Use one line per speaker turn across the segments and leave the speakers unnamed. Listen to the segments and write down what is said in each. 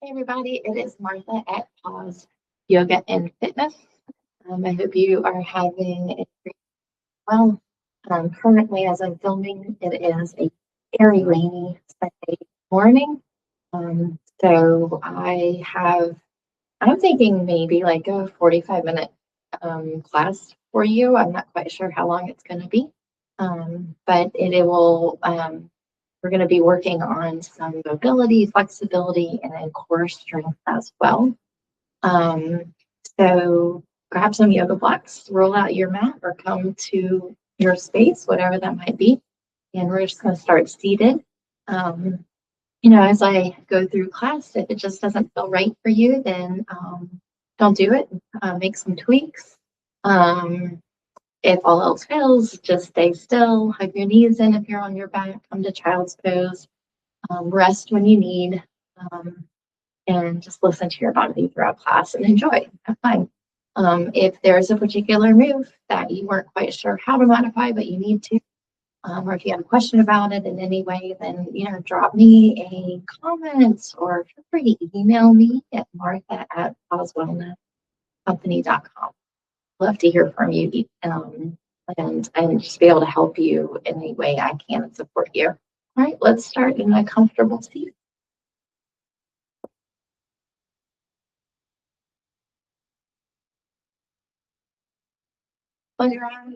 Hey everybody, it is Martha at Pause Yoga and Fitness. I hope you are having a great well. Currently, as I'm filming, it is a very rainy Sunday morning. I'm thinking maybe like a 45-minute class for you. I'm not quite sure how long it's going to be, but it will. We're going to be working on some mobility, flexibility, and then core strength as well. Um, so grab some yoga blocks, roll out your mat, or come to your space, whatever that might be. And we're just going to start seated. Um, as I go through class, if it just doesn't feel right for you, then don't do it. Make some tweaks. Um, if all else fails, just stay still, hug your knees in if you're on your back, come to child's pose, rest when you need, and just listen to your body throughout class and enjoy, have fun. If there's a particular move that you weren't quite sure how to modify, but you need to, or if you have a question about it in any way, then drop me a comment or feel free to email me at martha@pausewellnesscompany.com. Love to hear from you, and just be able to help you in any way I can and support you. All right, let's start in a comfortable seat. Close your eyes.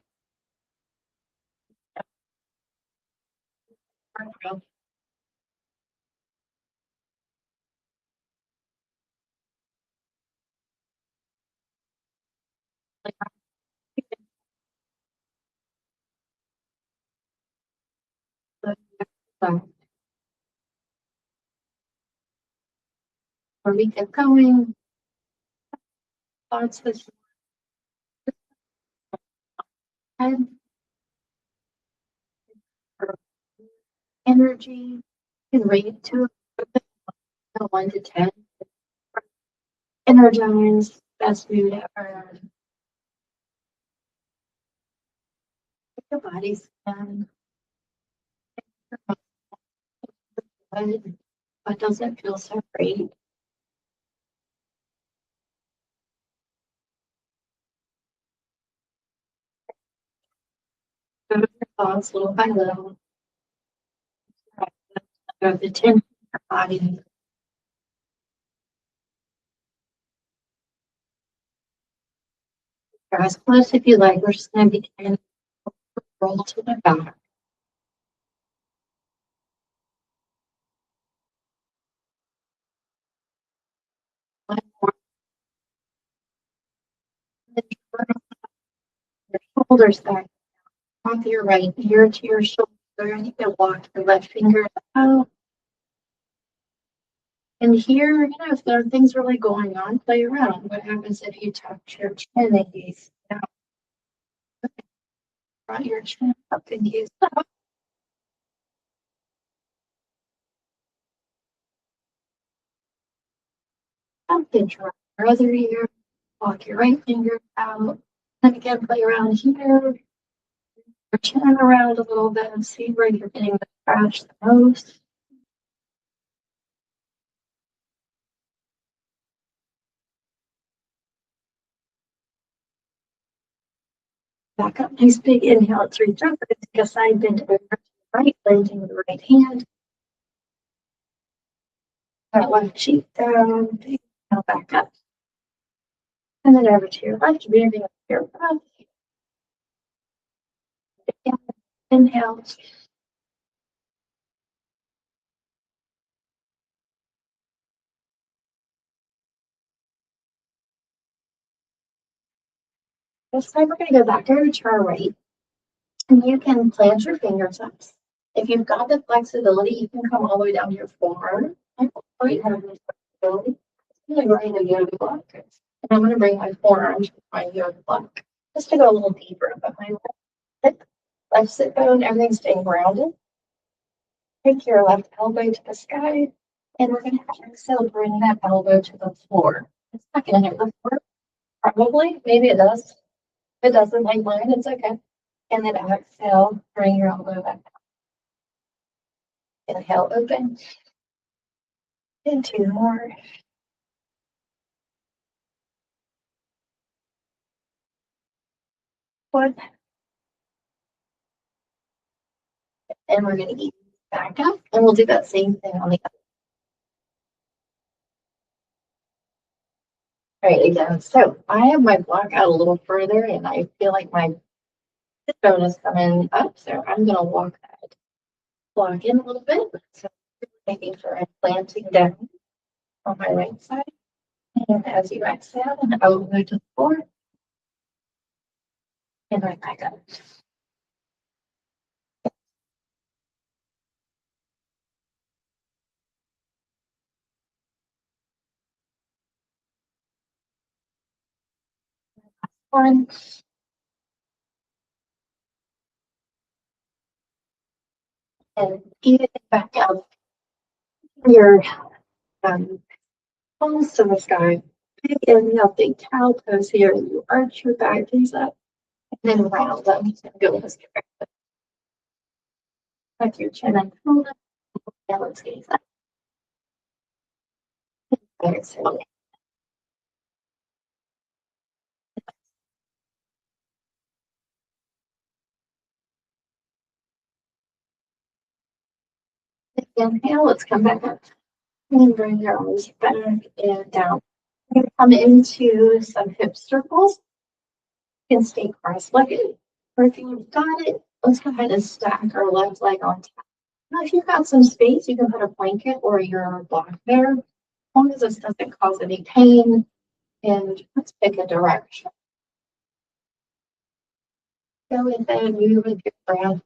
Where we get going, thoughts with head, energy, you can rate to 1 to 10. Energized, best mood ever. Your body's good, but doesn't feel so great. Go with your thoughts little by little. Go the tension in your body. Your eyes closed if you like. We're just going to begin to roll to the back. One more. Your shoulders back. Off your right ear to your shoulder. And you can walk your left finger out. And here, if there are things really going on, play around. What happens if you tuck your chin and gaze down? Brought your chin up and gaze up. Up and try your other ear. Walk your right finger out. And again, play around here. Your chin around a little bit and see where you're getting the scratch the most. Back up, nice big inhale. Let's reach up and take a side bend over to the right, bending with the right hand. That left cheek down, big inhale back up. And then over to your left, breathing up your breath. Again, inhale. This time we're going to go back over to our right. And you can plant your fingertips. If you've got the flexibility, you can come all the way down to your forearm. I'm going to have this flexibility. I'm going to bring the yoga block. And I'm going to bring my forearm to my yoga block. Just to go a little deeper up my hip. Left sit bone, everything's staying grounded. Take your left elbow to the sky. And we're going to exhale, bring that elbow to the floor. It's not going to hit the floor. Probably. Maybe it does. If it doesn't, like mine, it's okay. And then exhale, bring your elbow back down. Inhale, open. And two more. One. And we're going to eat back up. And we'll do that same thing on the other. All right, again. So I have my block out a little further and I feel like my bone is coming up. So I'm going to walk that block in a little bit. So making sure I'm planting down on my right side. And as you exhale, and I will go to the floor and right back up. One. And even back up your palms to the sky. Big inhale, big cow pose here. You arch your back knees up and then round them. Go this direction. Tuck your chin and hold it. Now let's gaze up. Exhale. Inhale, let's come back up. And bring your arms back and down. We're going to come into some hip circles. You can stay cross-legged. Or if you've got it, let's go ahead and stack our left leg on top. Now, if you've got some space, you can put a blanket or your block there, as long as this doesn't cause any pain. And let's pick a direction. Go ahead, move with your breath.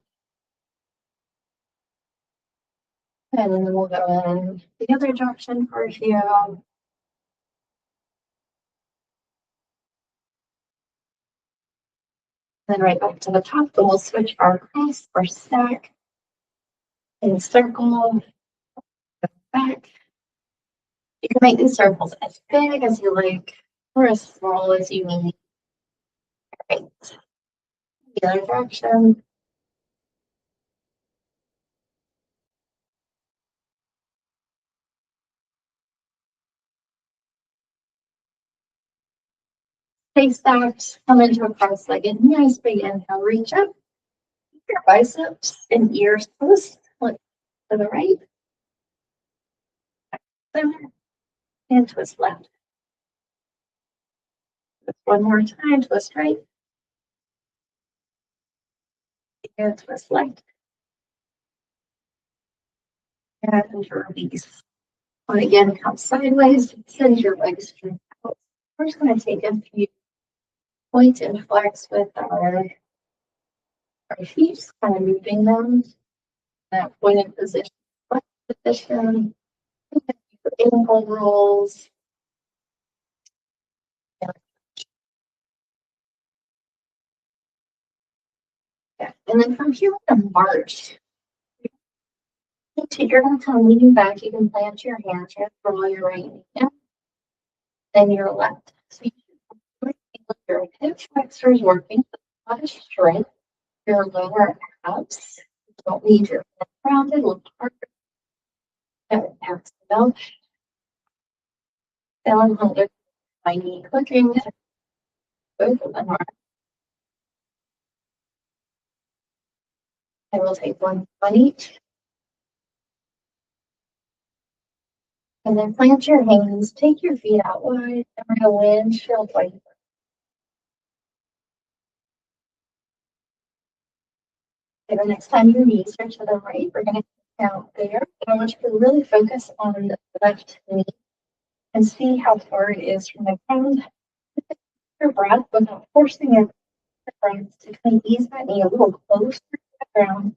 And then we'll go in the other direction for a few. Then right back to the top, and we'll switch our cross or stack and circle back. You can make these circles as big as you like or as small as you need. Right. The other direction. Stay stacked. Come into a cross-legged. Nice big inhale. Reach up. Keep your biceps and ears close. Look to the right. Center. And twist left. One more time. Twist right. And twist left. And release. And again, come sideways. Send your legs straight out. We're just going to take a few points and flex with our feet, kind of moving them. That pointed position, flex position, ankle rolls. Yeah. And then from here, we're going to march. You're going to come leaning back. You can plant your hands here, roll your right knee in, then your left. So you can your hip flexors working, a lot of strength, your lower abs. You don't need your head rounded, look harder. Exhale. Feeling under my knee clicking. Both of them are. I will take one on each. And then plant your hands, take your feet out wide, and we're going to windshield wiper. The next time your knees are to the right, we're going to count there. And I want you to really focus on the left knee and see how far it is from the ground. Your breath without forcing your breath to kind of ease that knee a little closer to the ground.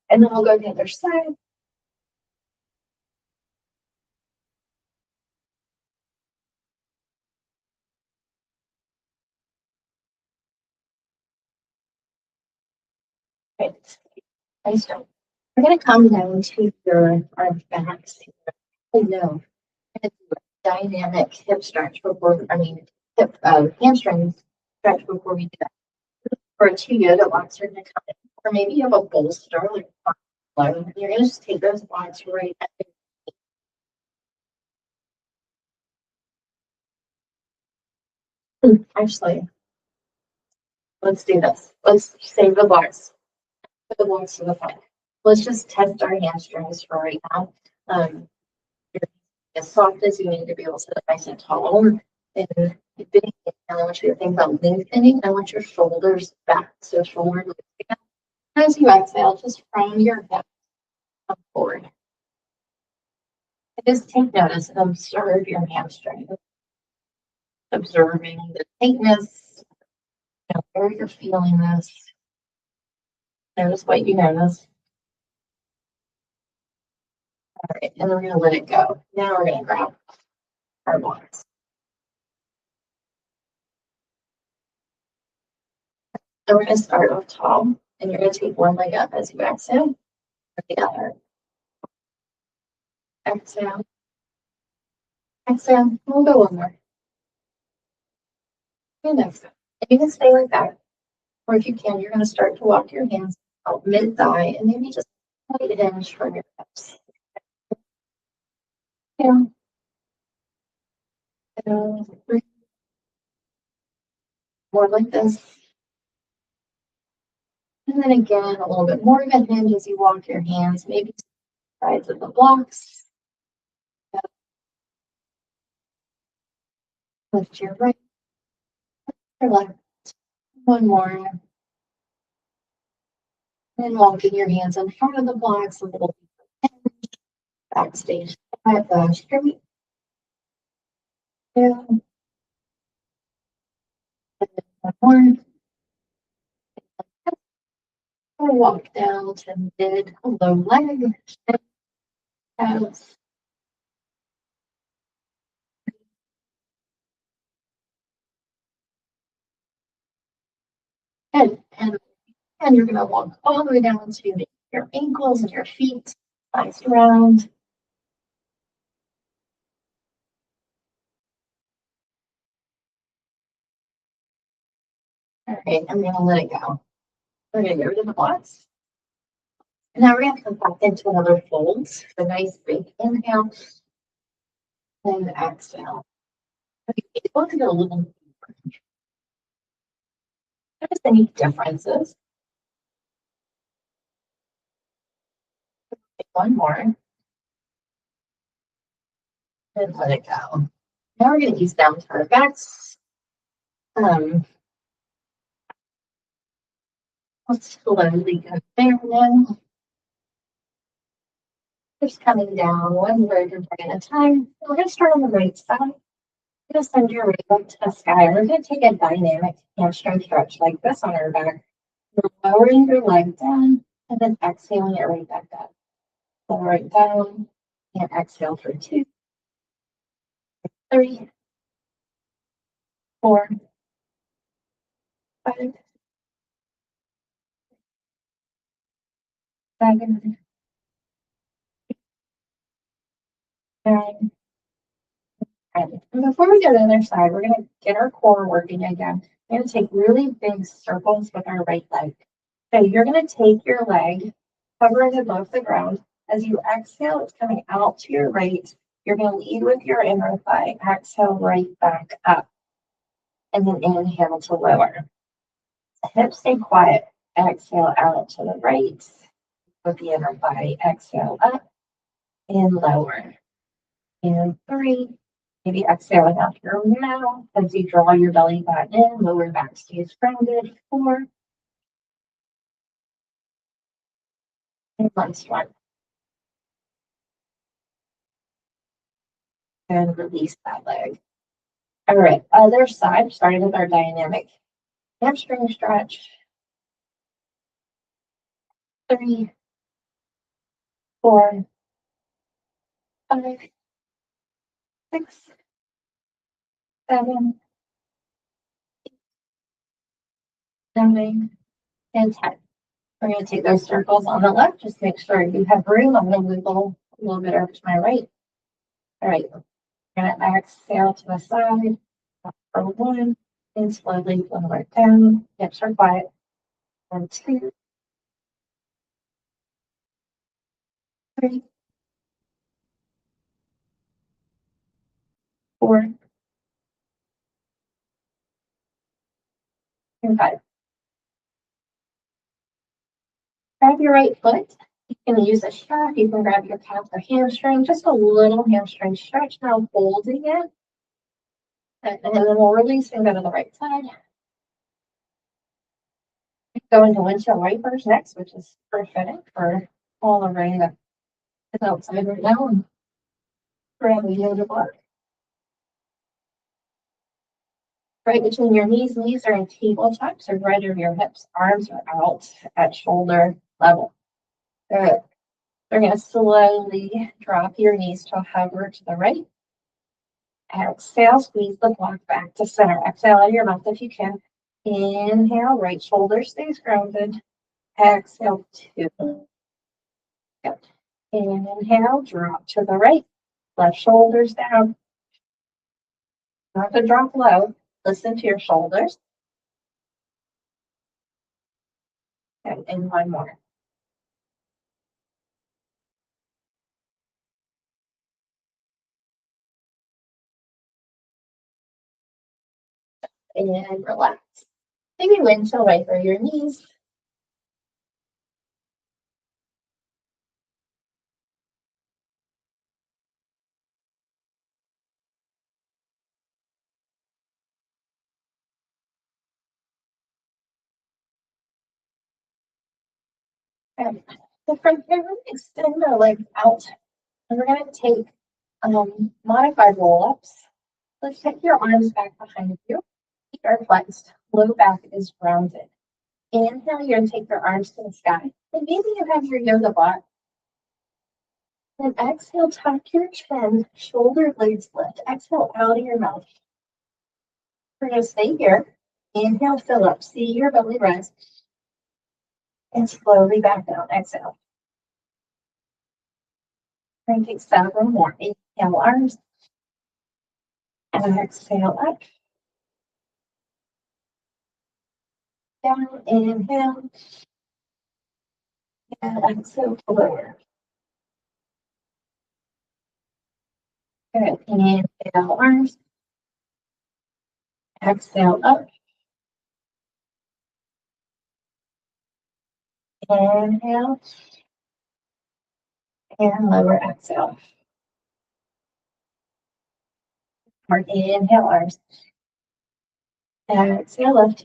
And then we'll go to the other side. Right. Nice job. We're going to come down to our backs. Oh no. Dynamic hip stretch before, hip hamstring stretch before we do that. For a 2 yoga blocks, you're going to come in, or maybe you have a bolster like low. You're going to just take those blocks right at the, actually, let's do this. Let's save the blocks. Put the blocks to the front. Let's just test our hamstrings for right now. You're as soft as you need to be able to sit nice and tall. And I want you to think about lengthening. I want your shoulders back. So shoulder lengthening. As you exhale, just round your head up forward. And just take notice and observe your hamstring. Observing the tightness, where you're feeling this. Notice what you notice. All right, and we're going to let it go. Now we're going to grab our blocks. And we're going to start off tall, and you're going to take one leg up as you exhale, the other. Exhale. Exhale. We'll go one more. And exhale. And you can stay like that. Or if you can, you're going to start to walk your hands out mid-thigh and maybe just a slight hinge from your hips. Yeah. And more like this. And then again, a little bit more of a hinge as you walk your hands, maybe to the sides of the blocks. Lift your right, your left. One more. And walking your hands in front of the blocks a little bit. Backstage at the straight. Down. One more. Or walk down to mid low leg. Out. And you're going to walk all the way down to your ankles and your feet, thighs around. All right, I'm going to let it go. We're going to get rid of the blocks. And now we're going to come back into another fold. A nice big inhale and exhale. Okay, it's going to go a little deeper. Notice any differences. Take one more. And let it go. Now we're going to use down to our backs. Let's slowly go there now. Just coming down one vertebra at a time. We're going to start on the right side. You're going to send your right leg to the sky. We're going to take a dynamic hamstring stretch like this on our back. You're lowering your leg down and then exhaling it right back up. Lower it down and exhale for 2, 3, 4, 5, 7, 9, 10. And before we go to the other side, we're going to get our core working again. We're going to take really big circles with our right leg. So you're going to take your leg, hover it above the ground. As you exhale, it's coming out to your right. You're going to lead with your inner thigh. Exhale right back up. And then inhale to lower. Hips stay quiet. Exhale out to the right. With the inner thigh. Exhale up and lower. And 3. Maybe exhaling out your mouth as you draw your belly button in. Lower back stays grounded. 4. And last one. And release that leg. All right, other side, starting with our dynamic hamstring stretch. 3, 4, 5, 6, 7, 9, and 10. We're going to take those circles on the left. Just make sure you have room. I'm going to wiggle a little bit over to my right. All right, we're going to exhale to the side for 1, and slowly lower it down. Hips are quiet. And 2, 3, 4, and 5. Grab your right foot. You can use a strap. You can grab your calf or hamstring, just a little hamstring stretch. Now holding it. And then we'll release and go to the right side. Go into windshield wipers next, which is perfect for all the rain that is outside right now. And grab the yoga block. Right between your knees. Knees are in tabletop, so right over your hips. Arms are out at shoulder level. Good. We're going to slowly drop your knees to hover to the right. Exhale, squeeze the block back to center. Exhale out of your mouth if you can. Inhale, right shoulder stays grounded. Exhale, 2. Good. Inhale, drop to the right. Left shoulder's down. Not to drop low. Listen to your shoulders. And one more. And relax. Maybe windshield wiper your knees. Okay. So from here, we're going to extend our legs out. And we're going to take modified roll-ups. Let's take your arms back behind you. Feet are flexed. Low back is grounded. Inhale, you're going to take your arms to the sky. And maybe you have your yoga block. And exhale, tuck your chin, shoulder blades lift. Exhale out of your mouth. We're going to stay here. Inhale, fill up. See your belly rise. And slowly back down. Exhale. We're going to take several more. Inhale, arms. And exhale up. Down, inhale. And exhale to lower. Good. Inhale, arms. Exhale up. Inhale. And lower exhale. Or inhale, arms. Exhale, lift.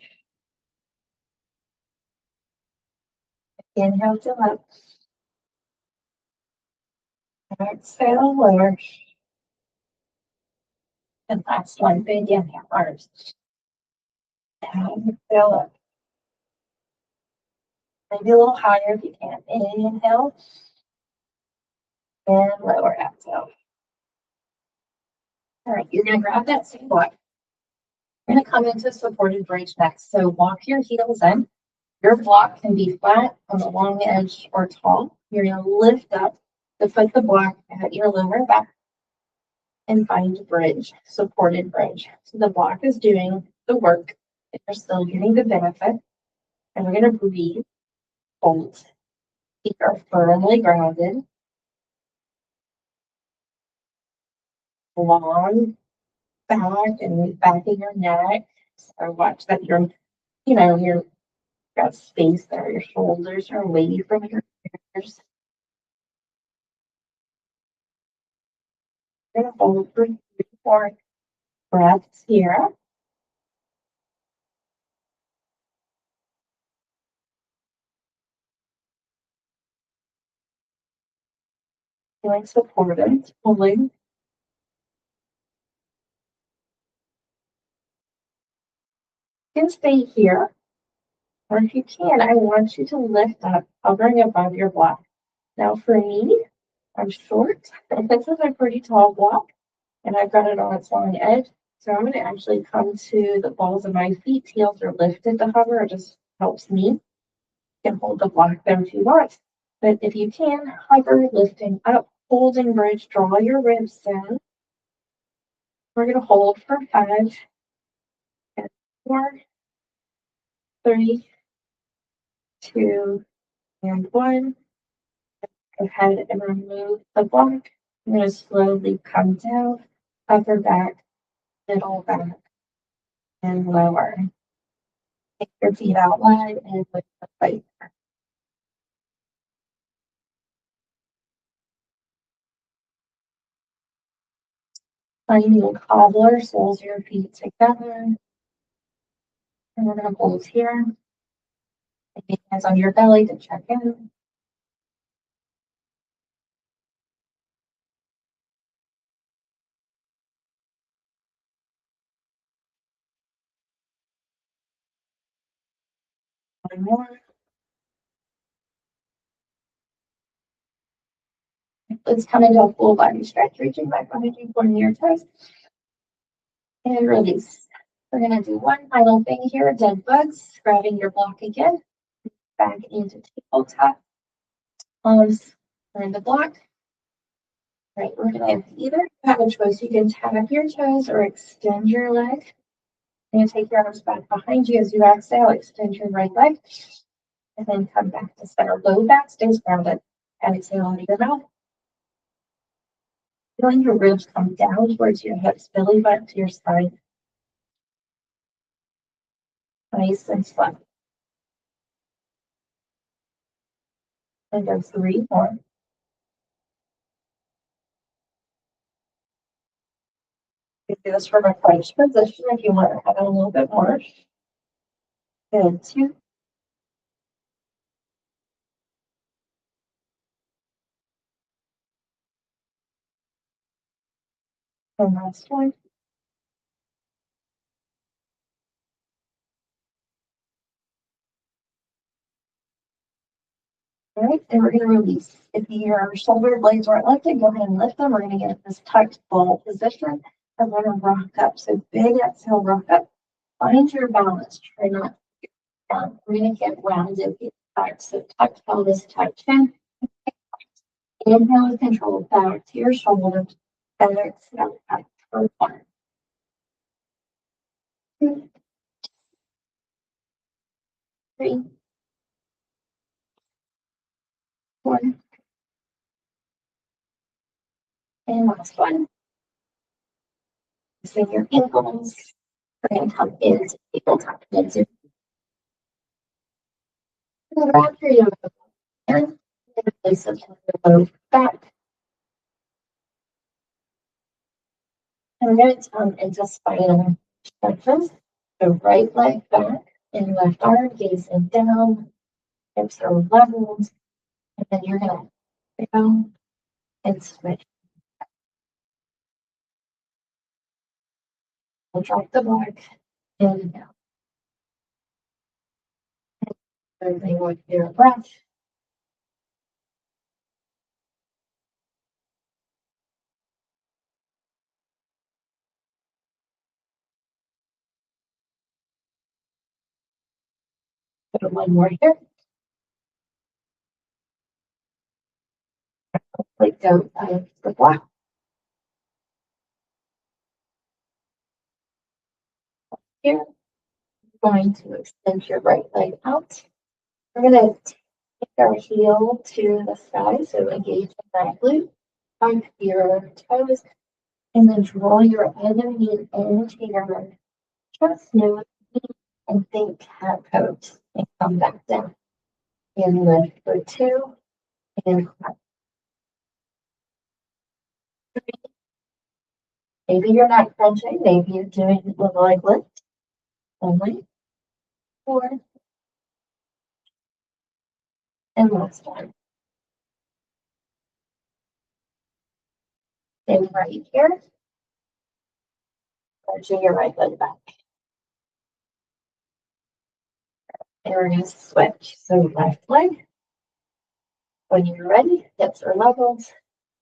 Inhale to up. Exhale, lower. And last one, big inhale, arms. Exhale up. Maybe a little higher if you can. Inhale. And lower exhale. All right, you're going to grab that same block. You're going to come into supported bridge next. So walk your heels in. Your block can be flat on the long edge or tall. You're going to lift up to put the block at your lower back and find bridge, supported bridge. So the block is doing the work. You're still getting the benefit. And we're going to breathe, hold. Feet are firmly grounded. Long back and back of your neck. So watch that you're got space there. Your shoulders are away from your ears. You're going to hold for 3 or 4 breaths here. Feeling supported, pulling. You can stay here. Or if you can, I want you to lift up, hovering above your block. Now for me, I'm short. This is a pretty tall block, and I've got it on its long edge. So I'm going to actually come to the balls of my feet. Heels are lifted to hover. It just helps me. You can hold the block there if you want. But if you can, hover, lifting up, holding bridge, draw your ribs in. We're going to hold for 5, and 4, 3, 2, and 1. Go ahead and remove the block. I'm going to slowly come down, upper back, middle back, and lower. Take your feet out wide and lift the plate. Finding a cobbler, soles your feet together. And we're going to hold here. Take hands on your belly to check in. One more. Let's come into a full body stretch, reaching back behind you, pointing your toes, and release. We're going to do one final thing here, dead bugs, grabbing your block again, back into tabletop, palms in the block. Right, we're going to either have a choice. You can tap your toes or extend your leg. You're going to take your arms back behind you as you exhale, extend your right leg, and then come back to center. Low back stays grounded. And exhale out of your mouth. Feeling your ribs come down towards your hips, belly button to your spine. Nice and slow. And go 3 more. You can do this from a crunch position if you want to have it a little bit more. Good. 2. And last one. All right, and we're going to release. If your shoulder blades weren't lifted, go ahead and lift them. We're going to get this tucked ball position. And we're going to rock up. So big exhale, rock up. Find your balance. Try not to get down. We're going to get rounded, get tucked. So tucked pelvis, tucked chin. Inhale with control back to your shoulders. And exhale back for 1, 2, 3, 4, and last one. Swing your ankles. We're going to come into tabletop. Into wrap your yoga and place it to the low back. And we're going to come into spinal stretches. So right leg back and left arm gazing down. Hips are leveled. And then you're going to go and switch. We'll drop the block and down. Everything with your breath. Put one more here. Like go out of the block. Here, you're going to extend your right leg out. We're going to take our heel to the sky, so engage the back glute, tuck your toes, and then draw your other knee into your chest, nose, and think cat pose, and come back down. And lift for 2, and clap. 3. Maybe you're not crunching, maybe you're doing a leg lift only. 4, and last one. Stay right here. Arching your right leg back. And we're going to switch. So left leg. When you're ready, hips are leveled.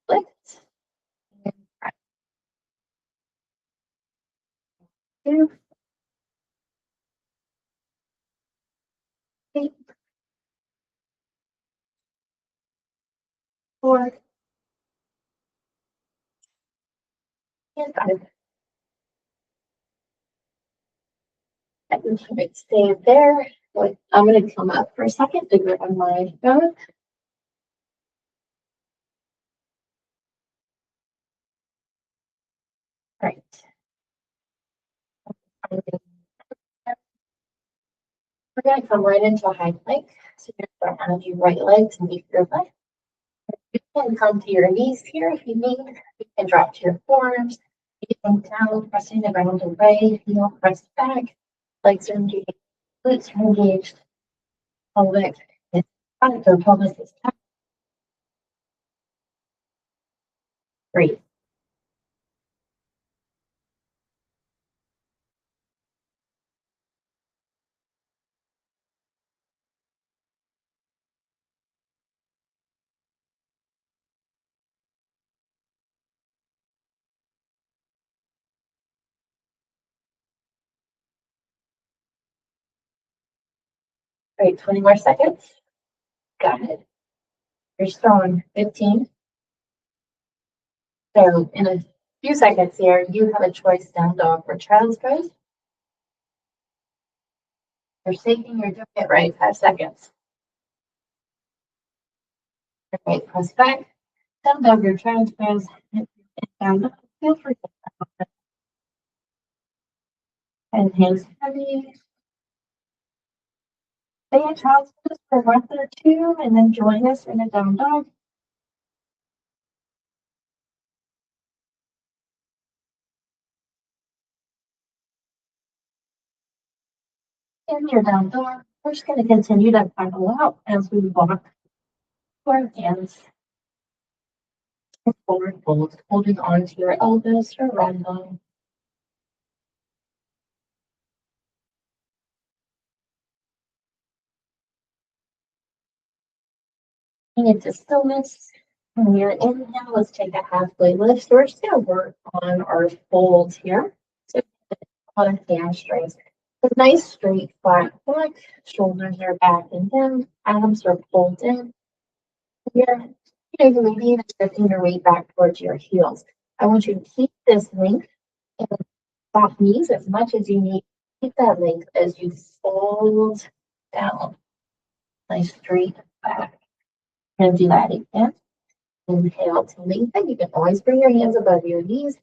Lift. And 2, 3, 4, and 5. And stay there. I'm going to come up for a second to grab my phone. We're going to come right into a high plank. So you're going to start on your right leg to meet your left. You can come to your knees here if you need. You can drop to your forearms. You can down, pressing the ground away. Heel press back. Legs are engaged. Glutes are engaged. Pelvic is tight or pelvis is tight. Great. Great. 20 more seconds. Got it. You're strong. 15. So in a few seconds here, you have a choice: down dog or child's pose. You're shaking, you're doing it right. 5 seconds. Okay, press back. Down dog or child's pose. Down dog. Feel free to and hands heavy. Stay in child's pose for 1 or 2, and then join us in a down dog. In your down dog, we're just going to continue to paddle out as we walk our hands forward fold, holding on to your elbows or run them. Into stillness. When you're inhale, let's take a halfway lift. So we're just going to work on our folds here. So on the hamstrings. A nice straight flat back. Shoulders are back and down. Arms are pulled in. Here, maybe even shifting your weight back towards your heels. I want you to keep this length and soft knees as much as you need. Keep that length as you fold down. Nice straight back. And do that again. Inhale to lengthen. You can always bring your hands above your knees.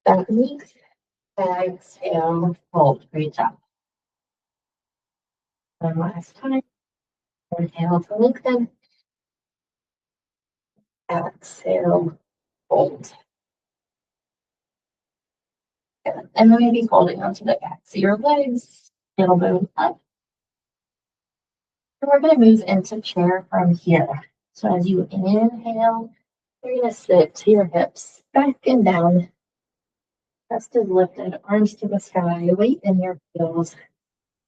That length. Exhale, fold. Great job. One last time. Inhale to lengthen. Exhale, fold. And then maybe holding onto the backs of your legs, elbows up. And we're going to move into chair from here. So as you inhale, you're going to sit to your hips, back and down. Chest is lifted, arms to the sky, weight in your heels.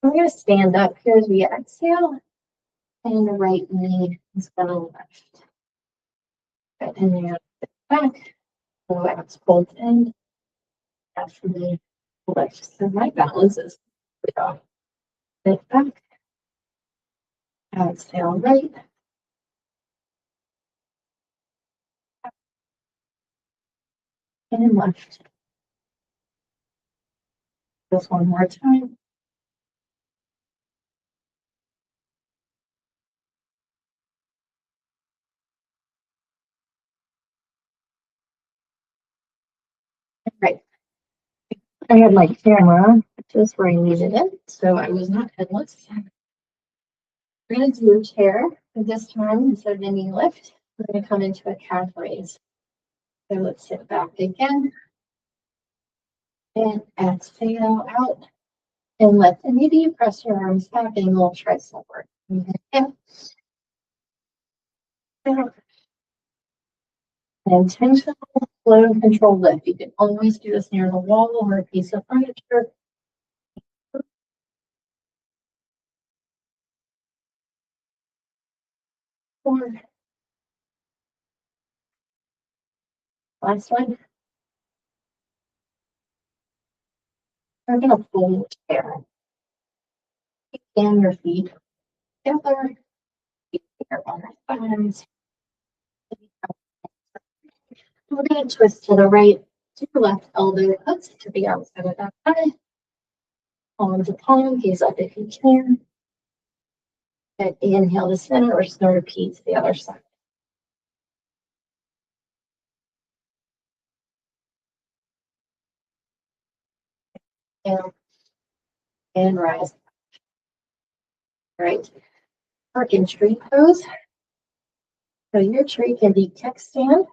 We're going to stand up here as we exhale, and the right knee is going to lift. And then back, the legs pulled in, actually lift. So my balance is lift back, exhale right, and left. Just one more time. Right. I had my camera just where I needed it, so I was not headless. We're going to do a chair this time instead of a knee lift. We're going to come into a calf raise. So let's sit back again. And exhale out and lift. And maybe you press your arms back and we'll try forward. Inhale. Intentional, slow, and controlled lift. You can always do this near the wall or a piece of furniture. Four. Last one. We're going to fold chair. Scan your feet together. Feet here on our thighs. We're going to twist to the right, to the left elbow, hooks to the outside of that thigh. Palm to palm, gaze up if you can. And inhale to center or start repeat to the other side. down, and rise. All right. Our in tree pose. So your tree can be kickstand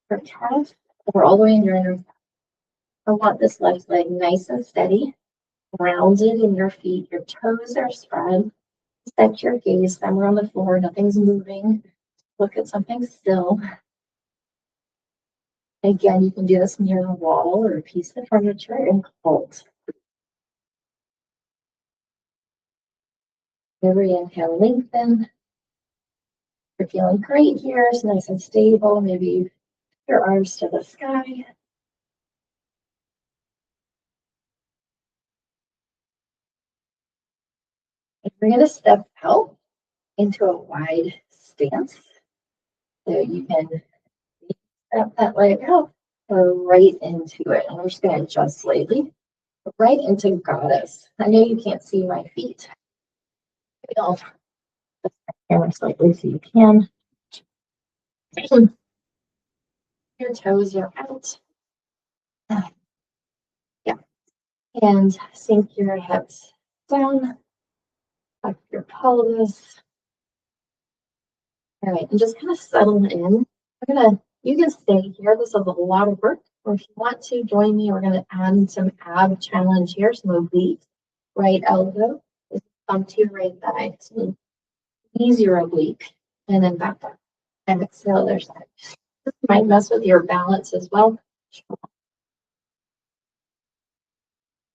or calf or all the way in your inner. I want this left leg nice and steady, grounded in your feet. Your toes are spread. Set your gaze somewhere on the floor. Nothing's moving. Look at something still. Again, you can do this near the wall or a piece of furniture and hold. Every inhale, lengthen. You're feeling great here. It's nice and stable. Maybe your arms to the sky. And we're going to step out into a wide stance. So you can step that leg out or right into it. And we're just going to adjust slightly. Right into goddess. I know you can't see my feet. I'll adjust the camera slightly so you can. Your toes are out. Yeah. And sink your hips down. Tuck your pelvis. All right, and just kind of settle in. You can stay here. This is a lot of work. Or if you want to join me, we're gonna add some ab challenge here, some obliques. Right elbow is come to your right thigh. So ease your oblique and then back up. And exhale, other side. This might mess with your balance as well.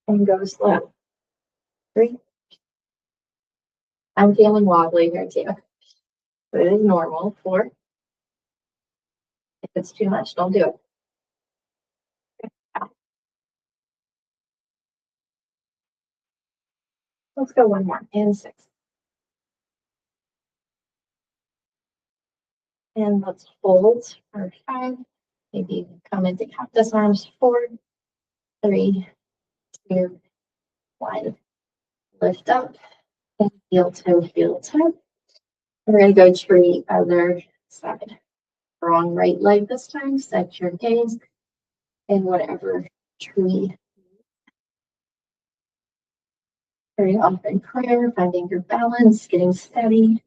And go slow. 3. I'm feeling wobbly here too. But it is normal. 4. If it's too much, don't do it. Let's go one more. And 6. And let's hold for 5. Maybe come into cactus arms. 4, 3, 2, 1. Lift up and heel toe. We're going to go tree other side. Wrong right leg this time. Set your gaze in whatever tree. Very often prayer, finding your balance, getting steady.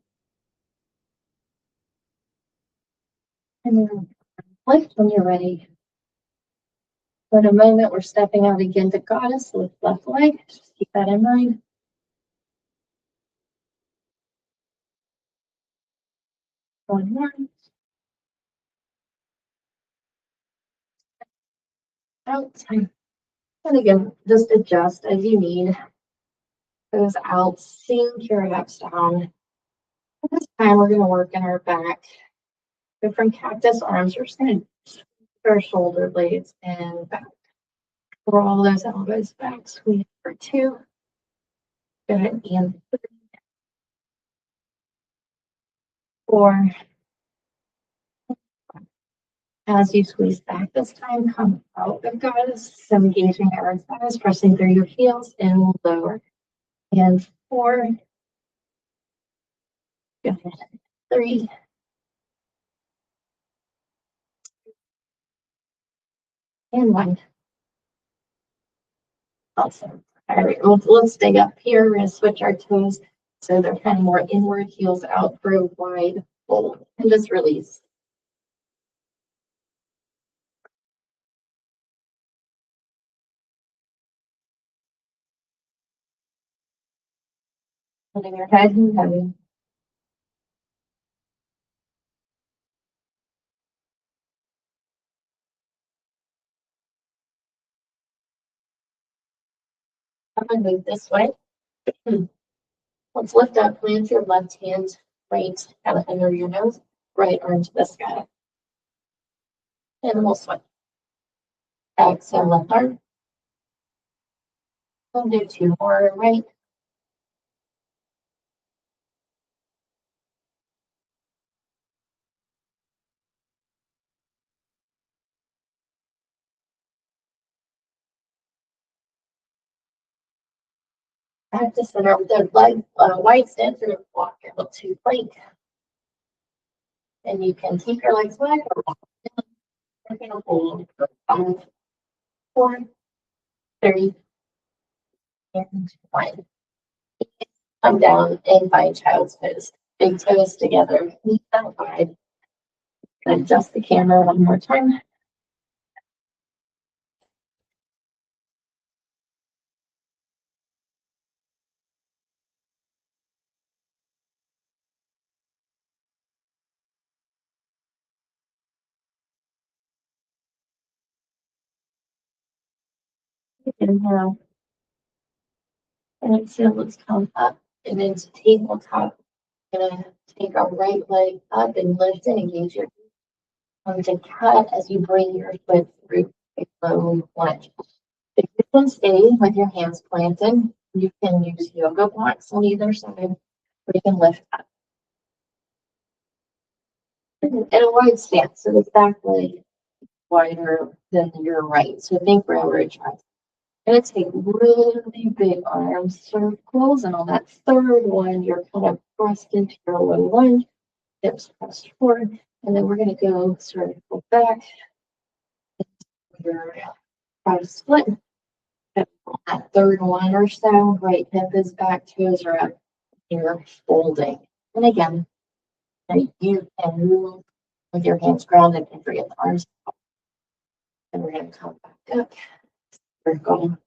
And then lift when you're ready. So in a moment, we're stepping out again to goddess with left leg. Just keep that in mind. One more. Out. And again, just adjust as you need. Goes out, sink your hips down. This time we're going to work in our back. So from cactus arms, we're just going to squeeze our shoulder blades and back. Roll those elbows back. Squeeze for 2. Go ahead and 3, 4. As you squeeze back this time, come out of goddess. So engaging our thighs, pressing through your heels and lower. And 4. Go ahead. 3. And 1. Awesome. All right, let's stay up here. We're going to switch our toes so they're kind of more inward, heels out for a wide fold. And just release. Holding your head and heavy. I'm going to move this way. Let's lift up, plant your left hand right kind of under your nose, right arm to the sky. And we'll switch. Exhale, left arm. We'll do 2 more right. Back to center with the leg wide stance or walk your hip to plank. And you can take your legs back or walk down. We're going to hold for 5, 4, Three, and one. Come down and find child's pose. Big toes together, knees out wide. Adjust the camera one more time. Inhale. And exhale, let's come up and into tabletop. Gonna take our right leg up and lift it, engage your to cut as you bring your foot through a low lunge. If you can stay with your hands planted, you can use yoga blocks on either side, or you can lift up. And avoid stance, so the back leg wider than your right. So think railroad tracks. Gonna take really big arm circles, and on that third one, you're kind of pressed into your low lunge, hips pressed forward, and then we're gonna go circle back. Your cross split. That third one or so, right hip is back, toes are up, you're folding. And again, you can move with your hands grounded and bring the arms up. And we're gonna come back up, circle,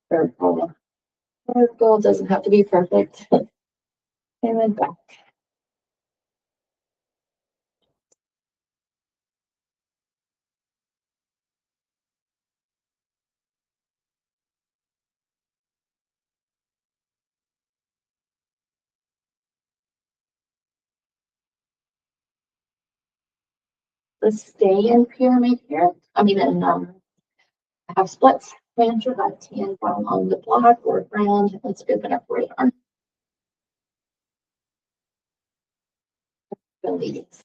circle, circle. Doesn't have to be perfect. And then back. Let's stay in pyramid here. I mean, in half splits. Plant your left hand down on the block or ground. Let's open up right arm. Release.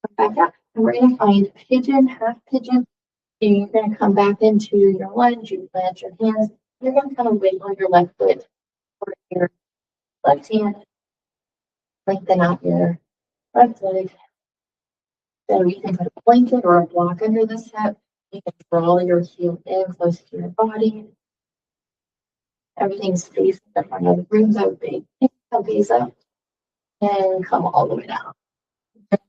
Come back up. And we're going to find pigeon, half pigeon. You're going to come back into your lunge. You plant your hands. You're going to kind of wiggle your left foot or your left hand. Lengthen out your left leg. So you can put a blanket or a block under this hip. You can draw your heel in close to your body. Everything's facing the front of the room, so big. Gaze up and come all the way down. And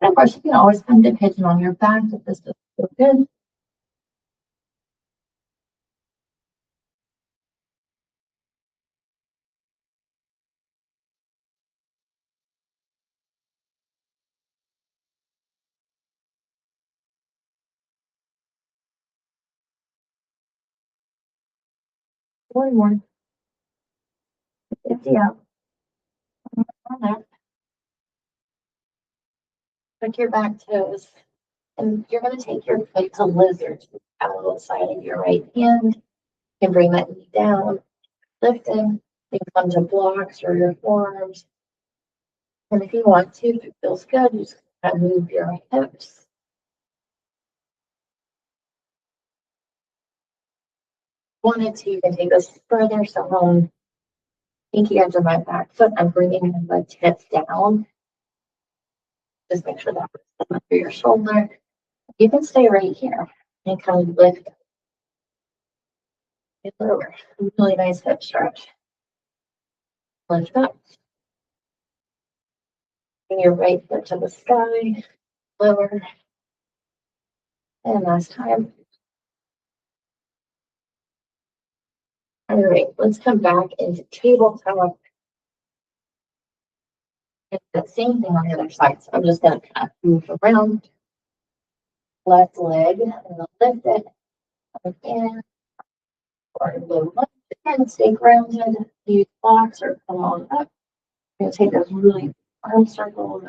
of course, you can always come to pigeon on your back if this doesn't feel good. One more. 50 out. On that. Tuck your back toes. And you're going to take your foot to lizard outside of your right hand. You can bring that knee down, lifting. You can come to blocks or your forearms. And if you want to, if it feels good, you just kind of move your hips. Wanted to, you can take this further. So home, pinky ends of my back foot. I'm bringing the tips down. Just make sure that we're under your shoulder. You can stay right here and kind of lift it lower. Really nice hip stretch. Lift up. Bring your right foot to the sky. Lower. And last time. All right, let's come back into tabletop. And the same thing on the other side. So I'm just going to kind of move around. Left leg and lift it. Again. Or low lunge. Again, stay grounded. Use blocks or come on up. You're going to take those really arm circles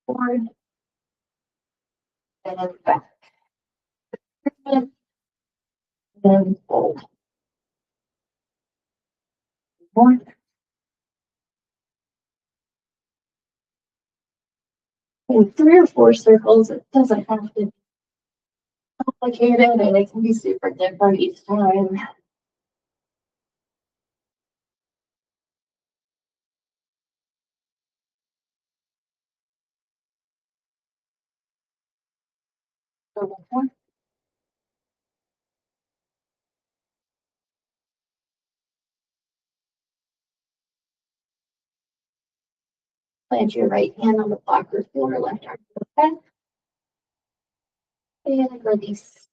forward and then back. And then fold. More. And 3 or 4 circles. It doesn't have to be complicated and it can be super different each time. So Plant your right hand on the blocker floor, left arm to the bed, and release.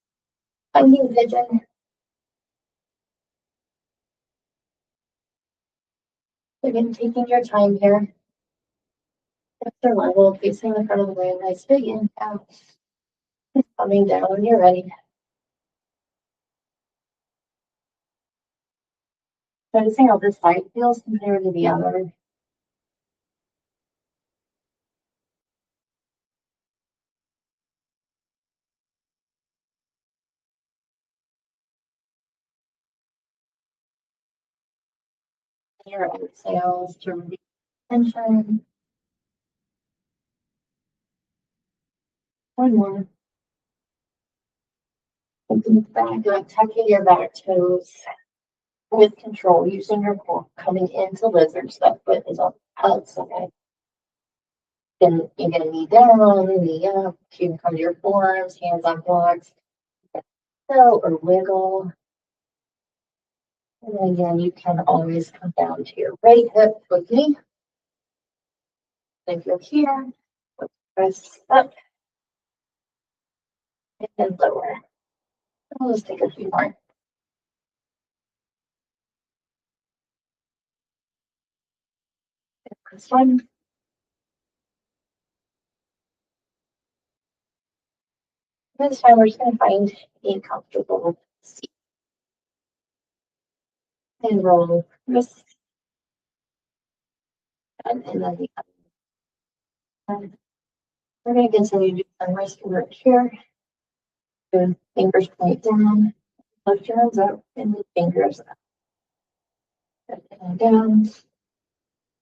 Finding pigeon. Again, taking your time here. Hips are level, facing the front of the room. Nice big inhale. Coming down when you're ready. Noticing how this side feels compared to the other. Your exhales to release tension. One more. Looking back, like tucking your back toes with control, using your core, coming into lizard. So that foot is on the outside. Then you get a knee down, knee up. You can come to your forearms, hands on blocks. Fill or wiggle. And then again, you can always come down to your right hip with me. If you're here, press up and then lower. I'll just take a few more. This one. This time we're just going to find a comfortable seat and roll this and then the other. We're going to continue to do some wrist work here. The fingers point down, lift your arms up, and the fingers up. And down.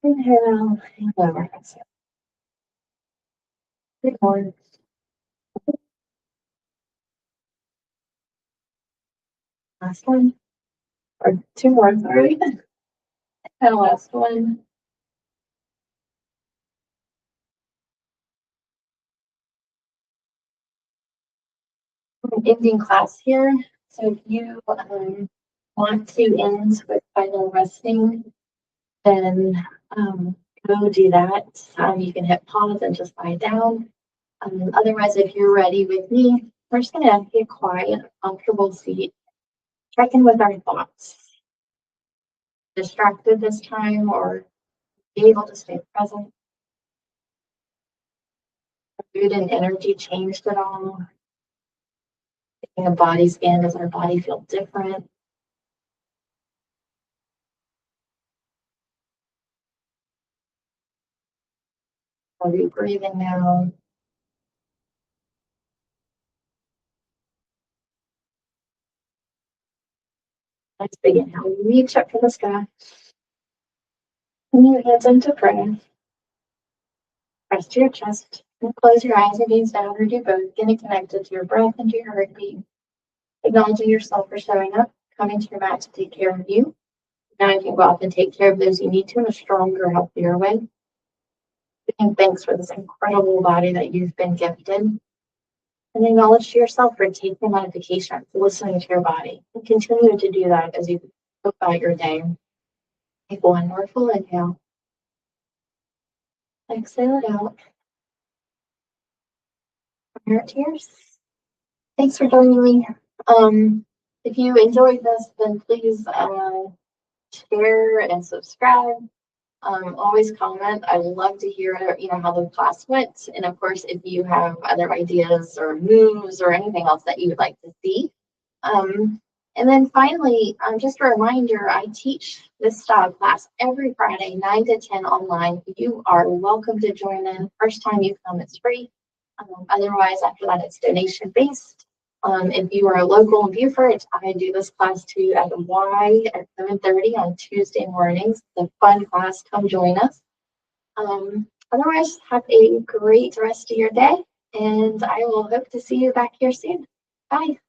Inhale and lower. Exhale. 3 more. Last one. Or 2 more, sorry. And last one. Ending class here. So if you want to end with final resting, then go do that. You can hit pause and just lie down. Otherwise, if you're ready with me, we're just going to get quiet, comfortable seat. Check in with our thoughts. Distracted this time, or be able to stay present? Mood and energy changed at all? Taking a body scan, does our body feel different? Are we breathing now? Let's begin. Now reach up for the sky. Bring your hands into prayer. Press to your chest and close your eyes or gaze down or do both, getting connected to your breath and to your heartbeat. Acknowledging yourself for showing up, coming to your mat to take care of you. Now you can go off and take care of those you need to in a stronger, healthier way. Giving thanks for this incredible body that you've been gifted. And acknowledge to yourself for taking modifications, listening to your body. And continue to do that as you go about your day. Take one more full inhale. Exhale it out. Your tears. Thanks for joining me. If you enjoyed this, then please share and subscribe. Always comment. I would love to hear, how the class went. And of course, if you have other ideas or moves or anything else that you would like to see. And then finally, just a reminder, I teach this style class every Friday, 9 to 10 online. You are welcome to join in. First time you come, it's free. Otherwise, after that, it's donation based. If you are local in Beaufort, I do this class too at the Y at 7:30 on Tuesday mornings. It's a fun class. Come join us. Otherwise, have a great rest of your day, and I will hope to see you back here soon. Bye.